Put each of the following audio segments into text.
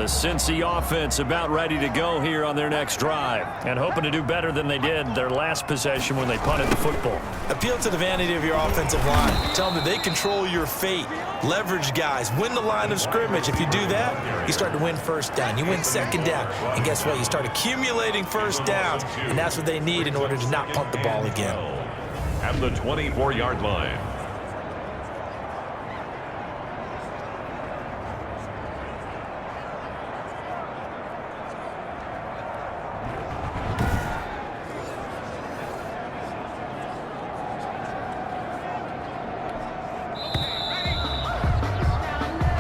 Cincy offense about ready to go here on their next drive and hoping to do better than they did their last possession when they punted the football. Appeal to the vanity of your offensive line. Tell them that they control your fate. Leverage guys. Win the line of scrimmage. If you do that, you start to win first down. You win second down. And guess what? You start accumulating first downs, and that's what they need in order to not punt the ball again. At the 24-yard line.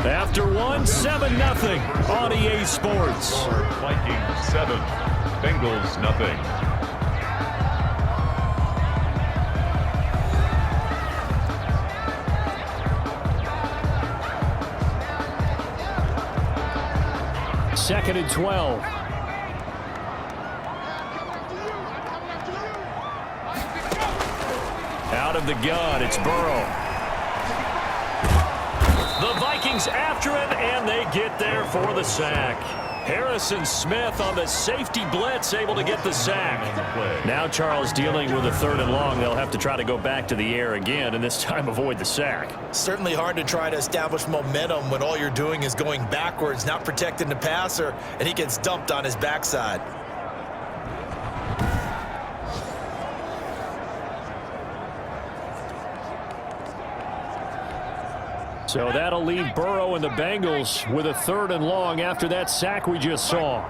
After one, 7-0 on EA Sports. Vikings 7, Bengals nothing. Second and 12. Out of the gun, it's Burrow. The Vikings after him, and they get there for the sack. Harrison Smith on the safety blitz, able to get the sack. Now Charles dealing with a 3rd and long. They'll have to try to go back to the air again, and this time avoid the sack. Certainly hard to try to establish momentum when all you're doing is going backwards, not protecting the passer, and he gets dumped on his backside. So that'll leave Burrow and the Bengals with a 3rd and long after that sack we just saw.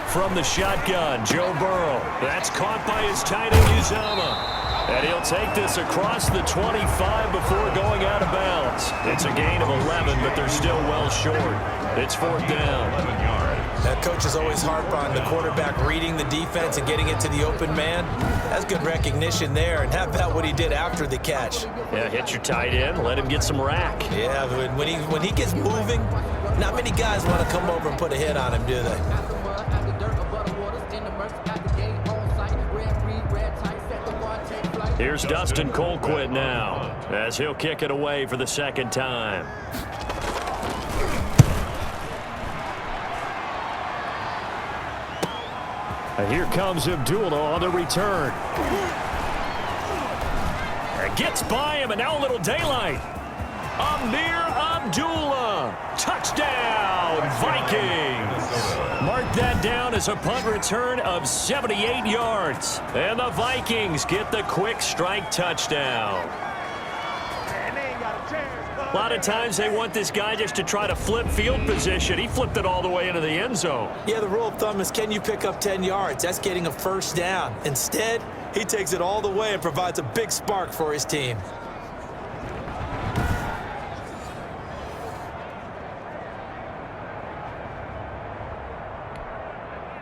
From the shotgun, Joe Burrow. That's caught by his tight end, Uzomah. And he'll take this across the 25 before going out of bounds. It's a gain of 11, but they're still well short. It's 4th down. 11 yards. That coach is always harp on the quarterback reading the defense and getting it to the open man. That's good recognition there. And how about what he did after the catch? Yeah, hit your tight end, let him get some rack. Yeah, when he gets moving, not many guys want to come over and put a hit on him, do they? Here's Dustin Colquitt now, as he'll kick it away for the 2nd time. And here comes Abdullah on the return. And gets by him, and now a little daylight. Amir Abdullah. Touchdown, Vikings. Mark that down as a punt return of 78 yards. And the Vikings get the quick strike touchdown. A lot of times they want this guy just to try to flip field position. He flipped it all the way into the end zone. Yeah, the rule of thumb is, can you pick up 10 yards? That's getting a first down. Instead, he takes it all the way and provides a big spark for his team.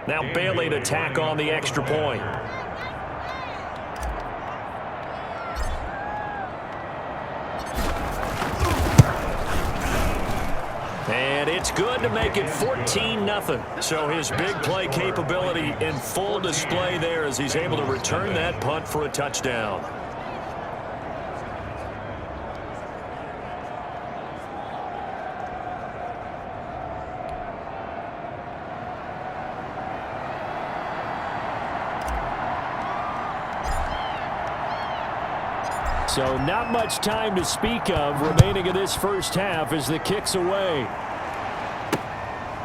Now Bailey to tack on the extra point. And it's good to make it 14-0. So his big play capability in full display there as he's able to return that punt for a touchdown. So not much time to speak of remaining in this first half as the kick's away.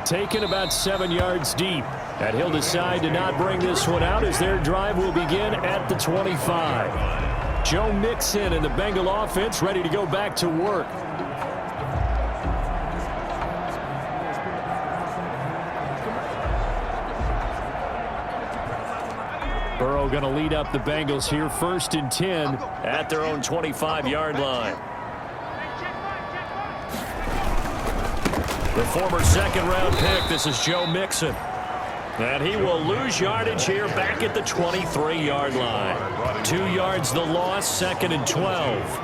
Taken about 7 yards deep. And he'll decide to not bring this one out as their drive will begin at the 25. Joe Mixon and the Bengal offense ready to go back to work. Burrow going to lead up the Bengals here, 1st and 10 at their own 25-yard line. The former 2nd-round pick, this is Joe Mixon. And he will lose yardage here back at the 23-yard line. 2 yards the loss, 2nd and 12.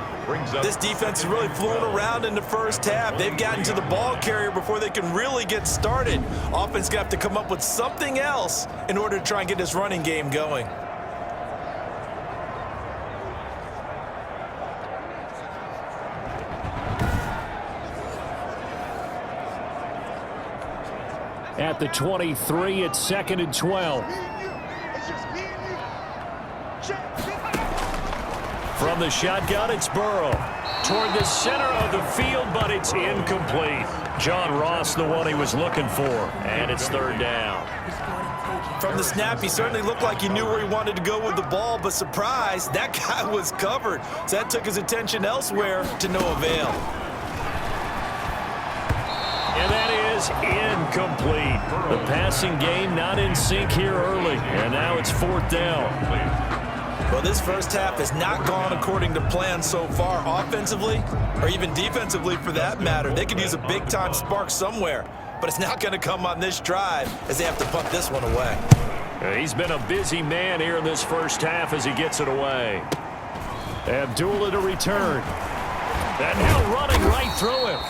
This defense has really flown around in the first half. They've gotten to the ball carrier before they can really get started. Offense going to have to come up with something else in order to try and get this running game going. At the 23, it's 2nd and 12. From the shotgun, it's Burrow. Toward the center of the field, but it's incomplete. John Ross, the one he was looking for, and it's 3rd down. From the snap, he certainly looked like he knew where he wanted to go with the ball, but surprise, that guy was covered. So that took his attention elsewhere to no avail. And that is incomplete. The passing game not in sync here early, and now it's 4th down. Well, this first half has not gone according to plan so far offensively, or even defensively for that matter. They could use a big-time spark somewhere, but it's not going to come on this drive as they have to punt this one away. He's been a busy man here in this first half as he gets it away. Abdullah to return. And now running right through him.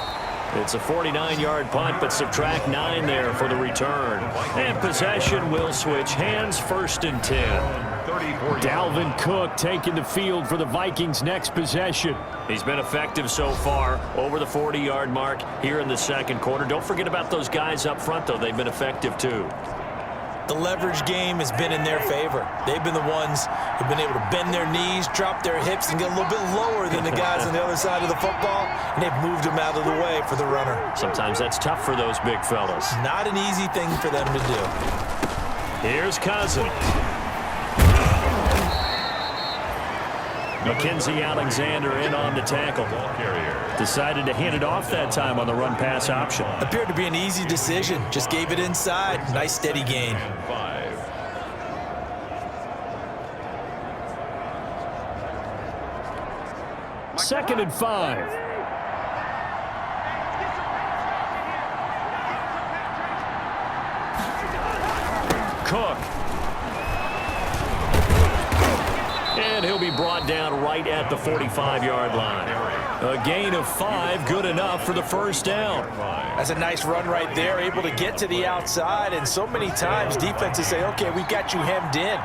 It's a 49-yard punt, but subtract 9 there for the return. And possession will switch hands, 1st and 10. Dalvin Cook taking the field for the Vikings' next possession. He's been effective so far over the 40-yard mark here in the 2nd quarter. Don't forget about those guys up front, though. They've been effective, too. The leverage game has been in their favor. They've been the ones who've been able to bend their knees, drop their hips, and get a little bit lower than the guys on the other side of the football, and they've moved them out of the way for the runner. Sometimes that's tough for those big fellas. Not an easy thing for them to do. Here's Cousins. Mackenzie Alexander in on the tackle. Decided to hand it off that time on the run-pass option. Appeared to be an easy decision. Just gave it inside. Nice steady gain. 2nd and 5. Cook. And he'll be brought down right at the 45-yard line. A gain of 5, good enough for the 1st down. That's a nice run right there, able to get to the outside. And so many times defenses say, okay, we got you hemmed in.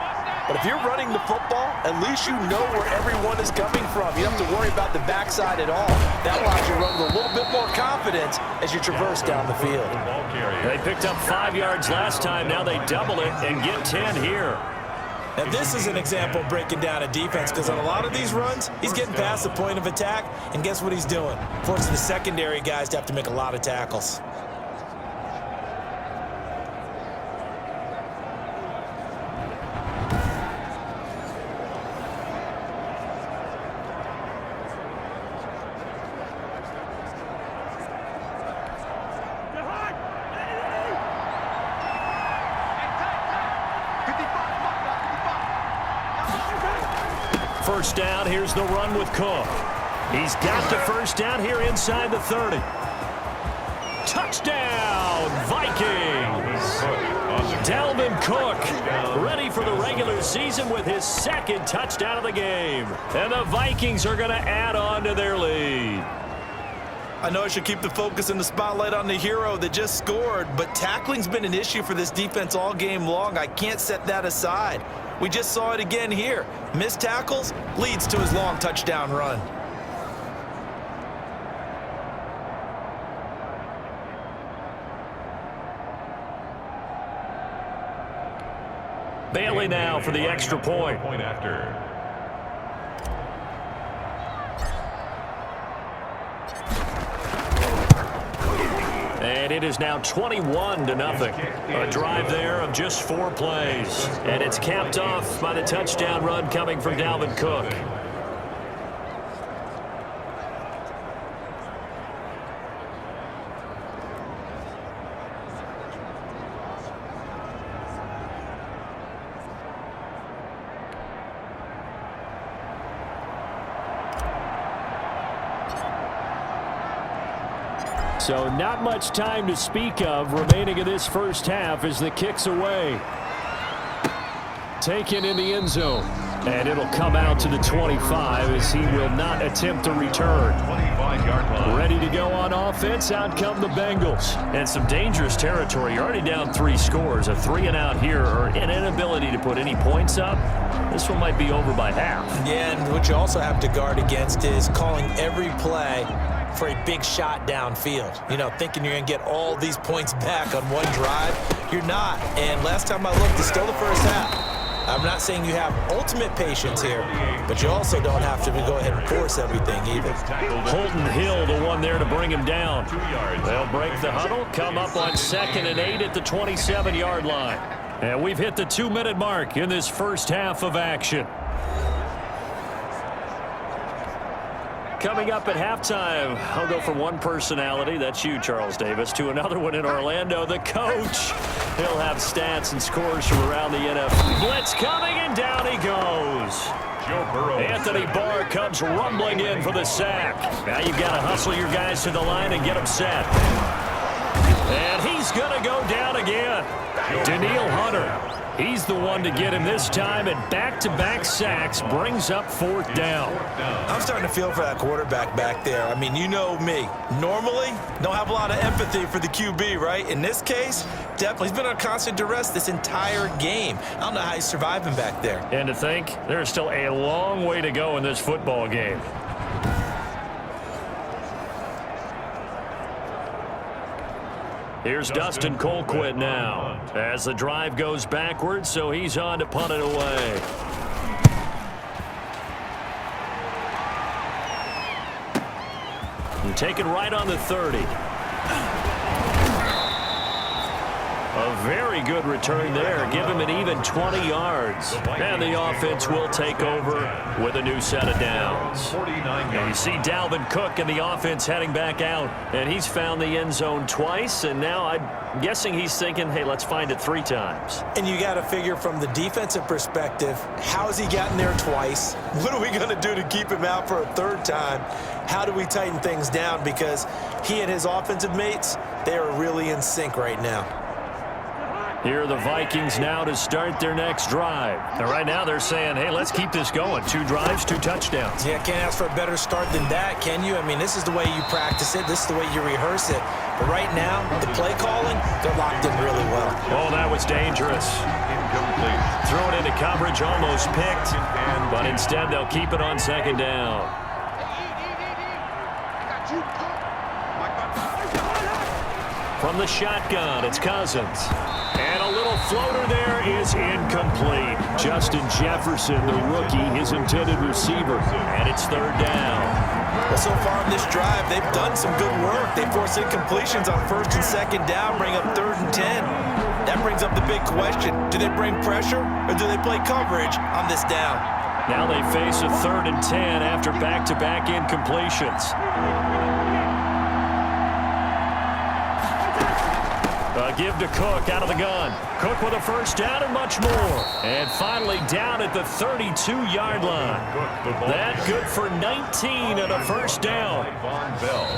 But if you're running the football, at least you know where everyone is coming from. You don't have to worry about the backside at all. That allows you to run with a little bit more confidence as you traverse down the field. They picked up 5 yards last time. Now they double it and get 10 here. Now, this is an example of breaking down a defense, because on a lot of these runs, he's getting past the point of attack, and guess what he's doing? Forcing the secondary guys to have to make a lot of tackles. First down, here's the run with Cook. He's got the first down here inside the 30. Touchdown, Vikings! Dalvin Cook ready for the regular season with his 2nd touchdown of the game. And the Vikings are going to add on to their lead. I know I should keep the focus and the spotlight on the hero that just scored, but tackling's been an issue for this defense all game long. I can't set that aside. We just saw it again here. Missed tackles leads to his long touchdown run. Bailey now for the extra point. Point after. And it is now 21-0. A drive there of just 4 plays. And it's capped off by the touchdown run coming from Dalvin Cook. So not much time to speak of remaining in this first half as the kick's away. Taken in the end zone. And it'll come out to the 25 as he will not attempt to return. 25-yard line. Ready to go on offense. Out come the Bengals. And some dangerous territory. You're already down 3 scores. A 3-and-out here or an inability to put any points up. This one might be over by half. Yeah, and what you also have to guard against is calling every play for a big shot downfield. You know, thinking you're going to get all these points back on one drive. You're not. And last time I looked, it's still the first half. I'm not saying you have ultimate patience here, but you also don't have to go ahead and force everything either. Holton Hill, the one there to bring him down. They'll break the huddle, come up on 2nd and 8 at the 27-yard line. And we've hit the 2-minute mark in this first half of action. Coming up at halftime, I'll go from one personality, that's you, Charles Davis, to another one in Orlando, the coach. He'll have stats and scores from around the NFL. Blitz coming, and down he goes. Anthony Barr comes rumbling in for the sack. Now you've got to hustle your guys to the line and get them set. And he's going to go down again. Daniil Hunter. He's the one to get him this time, and back-to-back sacks brings up 4th down. I'm starting to feel for that quarterback back there. I mean, you know me. Normally, don't have a lot of empathy for the QB, right? In this case, definitely. He's been on constant duress this entire game. I don't know how he's surviving back there. And to think, there's still a long way to go in this football game. Here's Dustin Colquitt now as the drive goes backwards, so he's on to punt it away. And taken right on the 30. A very good return there. Give him an even 20 yards. And the offense will take over with a new set of downs. And you see Dalvin Cook and the offense heading back out. And he's found the end zone twice. And now I'm guessing he's thinking, hey, let's find it 3 times. And you got to figure from the defensive perspective, how's he gotten there twice? What are we going to do to keep him out for a 3rd time? How do we tighten things down? Because he and his offensive mates, they are really in sync right now. Here are the Vikings now to start their next drive. And right now they're saying, hey, let's keep this going. 2 drives, 2 touchdowns. Yeah, can't ask for a better start than that, can you? I mean, this is the way you practice it. This is the way you rehearse it. But right now, the play calling, they're locked in really well. Oh, that was dangerous. Incomplete. Throw it into coverage, almost picked. But instead, they'll keep it on 2nd down. From the shotgun, it's Cousins. And a little floater there is incomplete. Justin Jefferson, the rookie, his intended receiver. And it's 3rd down. Well, so far in this drive, they've done some good work. They forced incompletions on 1st and 2nd down, bring up 3rd and 10. That brings up the big question. Do they bring pressure or do they play coverage on this down? Now they face a 3rd and 10 after back-to-back incompletions. Give to Cook out of the gun. Cook with a 1st down and much more. And finally down at the 32-yard line. That good for 19 and a 1st down.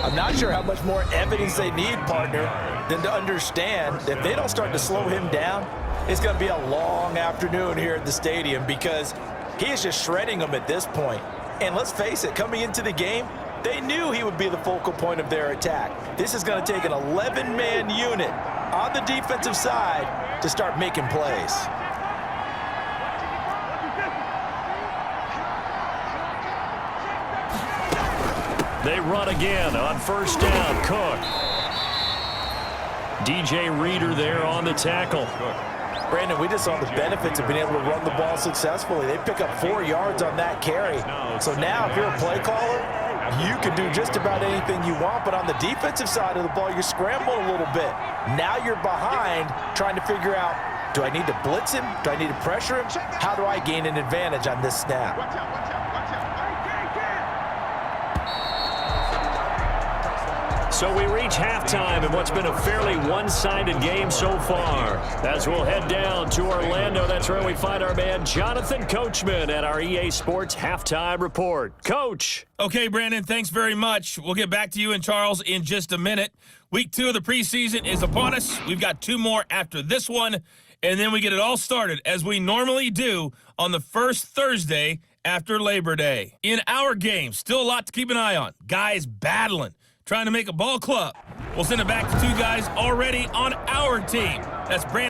I'm not sure how much more evidence they need, partner, than to understand that if they don't start to slow him down, it's going to be a long afternoon here at the stadium because he is just shredding them at this point. And let's face it, coming into the game, they knew he would be the focal point of their attack. This is going to take an 11-man unit on the defensive side to start making plays. They run again on 1st down. Cook. DJ Reader there on the tackle. Brandon, we just saw the benefits of being able to run the ball successfully. They pick up 4 yards on that carry. So now if you're a play caller, you can do just about anything you want, but on the defensive side of the ball, you're scrambling a little bit. Now you're behind trying to figure out, do I need to blitz him? Do I need to pressure him? How do I gain an advantage on this snap? So we reach halftime in what's been a fairly one-sided game so far. As we'll head down to Orlando, that's where we find our man Jonathan Coachman at our EA Sports Halftime Report. Coach. Okay, Brandon, thanks very much. We'll get back to you and Charles in just a minute. Week 2 of the preseason is upon us. We've got 2 more after this one, and then we get it all started, as we normally do, on the first Thursday after Labor Day. In our game, still a lot to keep an eye on. Guys battling, trying to make a ball club. We'll send it back to 2 guys already on our team. That's Brandon.